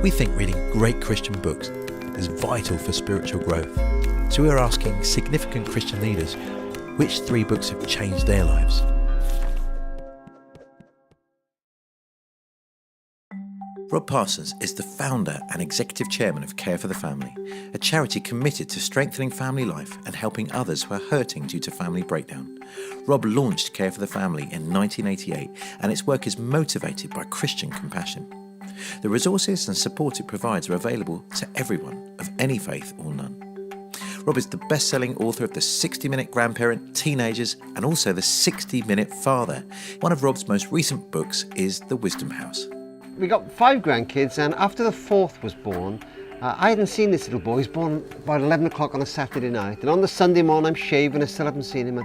We think reading great Christian books is vital for spiritual growth. So we are asking significant Christian leaders which 3 books have changed their lives. Rob Parsons is the founder and executive chairman of Care for the Family, a charity committed to strengthening family life and helping others who are hurting due to family breakdown. Rob launched Care for the Family in 1988, and its work is motivated by Christian compassion. The resources and support it provides are available to everyone of any faith or none. Rob is the best-selling author of The 60-Minute Grandparent, Teenagers, and also The 60-Minute Father. One of Rob's most recent books is The Wisdom House. We got 5 grandkids, and after the 4th was born, I hadn't seen this little boy. He was born about 11 o'clock on a Saturday night, and on the Sunday morning I'm shaving, I still haven't seen him,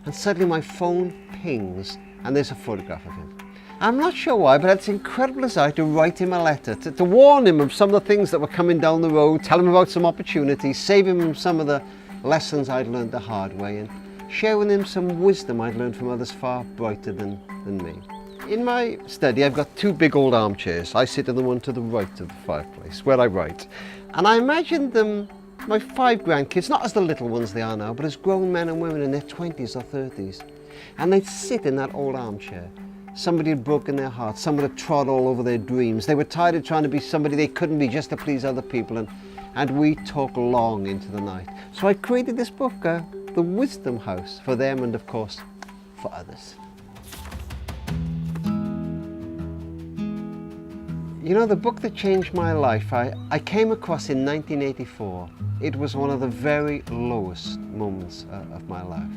and suddenly my phone pings and there's a photograph of him. I'm not sure why, but it's incredible desire to write him a letter, to warn him of some of the things that were coming down the road, tell him about some opportunities, save him from some of the lessons I'd learned the hard way, and share with him some wisdom I'd learned from others far brighter than me. In my study, I've got 2 big old armchairs. I sit in the one to the right of the fireplace, where I write. And I imagined them, my 5 grandkids, not as the little ones they are now, but as grown men and women in their 20s or 30s. And they'd sit in that old armchair. Somebody had broken their heart, someone had trod all over their dreams. They were tired of trying to be somebody they couldn't be just to please other people, and we talk long into the night. So I created this book, The Wisdom House, for them and of course, for others. You know, the book that changed my life, I came across in 1984. It was one of the very lowest moments of my life.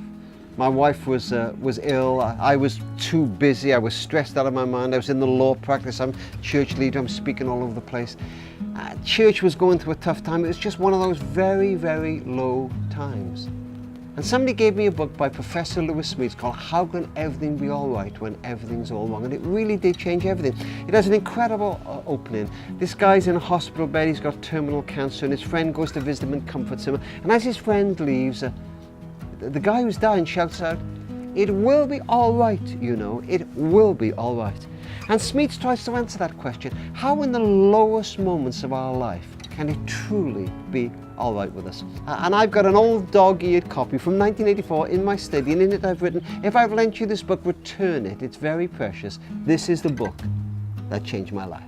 My wife was ill, I was too busy, I was stressed out of my mind, I was in the law practice, I'm a church leader, I'm speaking all over the place. Church was going through a tough time. It was just one of those very, very low times. And somebody gave me a book by Professor Lewis Smeets called How Can Everything Be All Right When Everything's All Wrong? And it really did change everything. It has an incredible opening. This guy's in a hospital bed, he's got terminal cancer, and his friend goes to visit him and comforts him. And as his friend leaves, the guy who's dying shouts out, "It will be all right, you know, it will be all right." And Smeets tries to answer that question. How in the lowest moments of our life can it truly be all right with us? And I've got an old dog-eared copy from 1984 in my study, and in it I've written, if I've lent you this book, return it. It's very precious. This is the book that changed my life.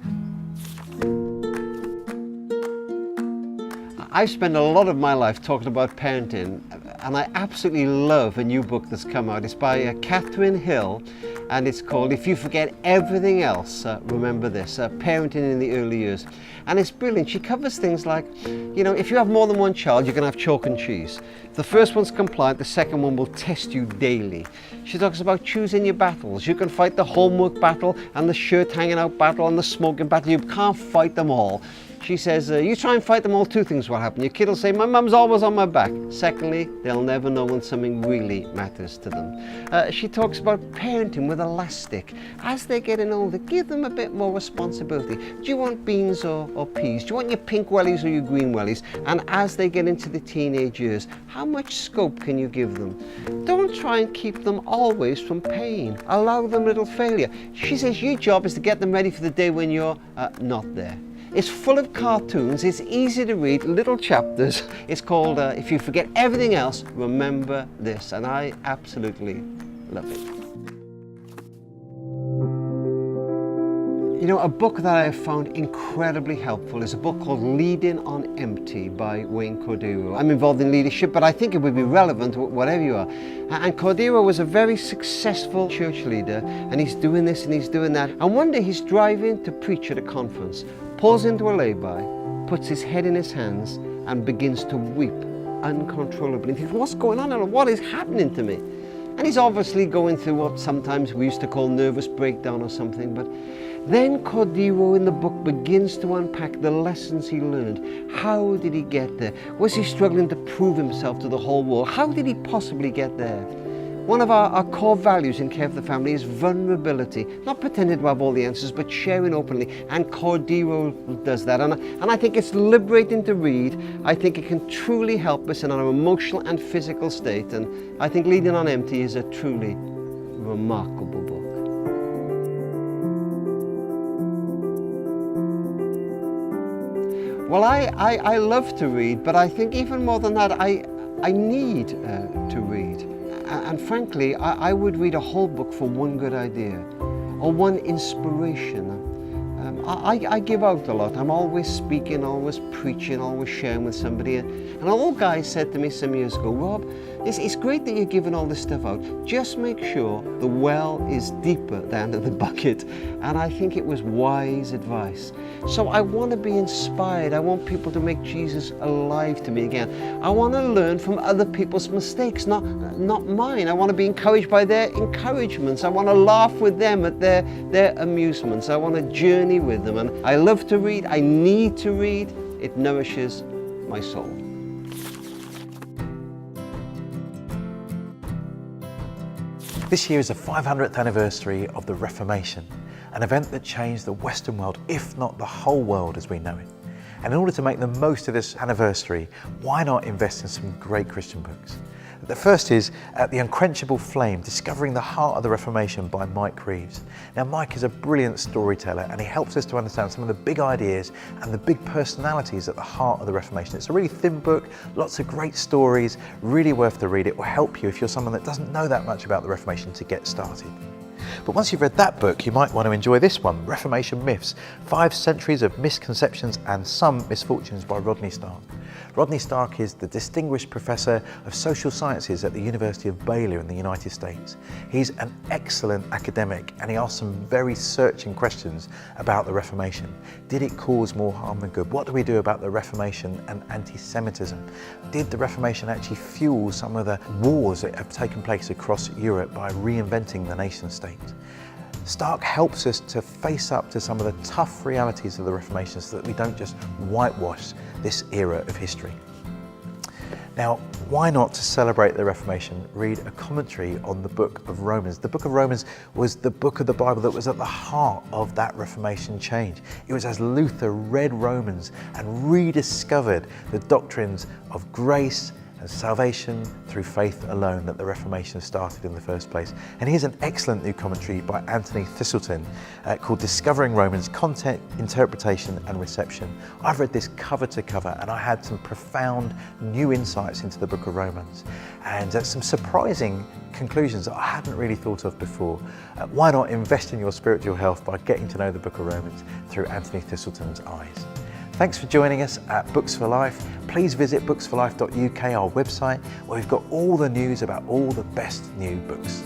I've spent a lot of my life talking about parenting, and I absolutely love a new book that's come out. It's by Catherine Hill, and it's called If You Forget Everything Else, Remember This, Parenting in the Early Years. And it's brilliant. She covers things like, you know, if you have more than one child, you're going to have chalk and cheese. If the first one's compliant, the second one will test you daily. She talks about choosing your battles. You can fight the homework battle and the shirt hanging out battle and the smoking battle. You can't fight them all. She says, you try and fight them all, 2 things will happen. Your kid will say, my mum's always on my back. Secondly, they'll never know when something really matters to them. She talks about parenting with elastic. As they're getting older, give them a bit more responsibility. Do you want beans or peas? Do you want your pink wellies or your green wellies? And as they get into the teenage years, how much scope can you give them? Don't try and keep them always from pain. Allow them little failure. She says your job is to get them ready for the day when you're not there. It's full of cartoons, it's easy to read, little chapters. It's called If You Forget Everything Else, Remember This, and I absolutely love it. You know, a book that I have found incredibly helpful is a book called Leading on Empty by Wayne Cordeiro. I'm involved in leadership, but I think it would be relevant whatever you are. And Cordeiro was a very successful church leader, and he's doing this and he's doing that. And one day he's driving to preach at a conference, pulls into a lay-by, puts his head in his hands, and begins to weep uncontrollably. He thinks, what's going on and what is happening to me? And he's obviously going through what sometimes we used to call nervous breakdown or something, but then Cordeiro in the book begins to unpack the lessons he learned. How did he get there? Was he struggling to prove himself to the whole world? How did he possibly get there? One of our core values in Care for the Family is vulnerability. Not pretending to have all the answers, but sharing openly. And Cordeiro does that. And I think it's liberating to read. I think it can truly help us in our emotional and physical state. And I think Leading on Empty is a truly remarkable book. Well, I love to read, but I think even more than that, I need to read. And frankly, I would read a whole book for one good idea or one inspiration. I give out a lot. I'm always speaking, always preaching, always sharing with somebody. And an old guy said to me some years ago, Rob, it's great that you're giving all this stuff out. Just make sure the well is deeper down in the bucket. And I think it was wise advice. So I want to be inspired. I want people to make Jesus alive to me again. I want to learn from other people's mistakes, not mine. I want to be encouraged by their encouragements. I want to laugh with them at their amusements. I want to journey with them. And I love to read. I need to read. It nourishes my soul. This year is the 500th anniversary of the Reformation, an event that changed the Western world, if not the whole world as we know it. And in order to make the most of this anniversary, why not invest in some great Christian books? The first is The Unquenchable Flame, Discovering the Heart of the Reformation by Mike Reeves. Now, Mike is a brilliant storyteller and he helps us to understand some of the big ideas and the big personalities at the heart of the Reformation. It's a really thin book, lots of great stories, really worth the read. It will help you if you're someone that doesn't know that much about the Reformation to get started. But once you've read that book, you might want to enjoy this one, Reformation Myths, 5 Centuries of Misconceptions and Some Misfortunes by Rodney Stark. Rodney Stark is the Distinguished Professor of Social Sciences at the University of Baylor in the United States. He's an excellent academic and he asks some very searching questions about the Reformation. Did it cause more harm than good? What do we do about the Reformation and anti-Semitism? Did the Reformation actually fuel some of the wars that have taken place across Europe by reinventing the nation state? Stark helps us to face up to some of the tough realities of the Reformation so that we don't just whitewash this era of history. Now, why not, to celebrate the Reformation, read a commentary on the book of Romans? The book of Romans was the book of the Bible that was at the heart of that Reformation change. It was as Luther read Romans and rediscovered the doctrines of grace and salvation through faith alone that the Reformation started in the first place. And here's an excellent new commentary by Anthony Thistleton called Discovering Romans, Content, Interpretation and Reception. I've read this cover to cover and I had some profound new insights into the book of Romans and some surprising conclusions that I hadn't really thought of before. Why not invest in your spiritual health by getting to know the book of Romans through Anthony Thistleton's eyes? Thanks for joining us at Books for Life. Please visit booksforlife.uk, our website, where we've got all the news about all the best new books.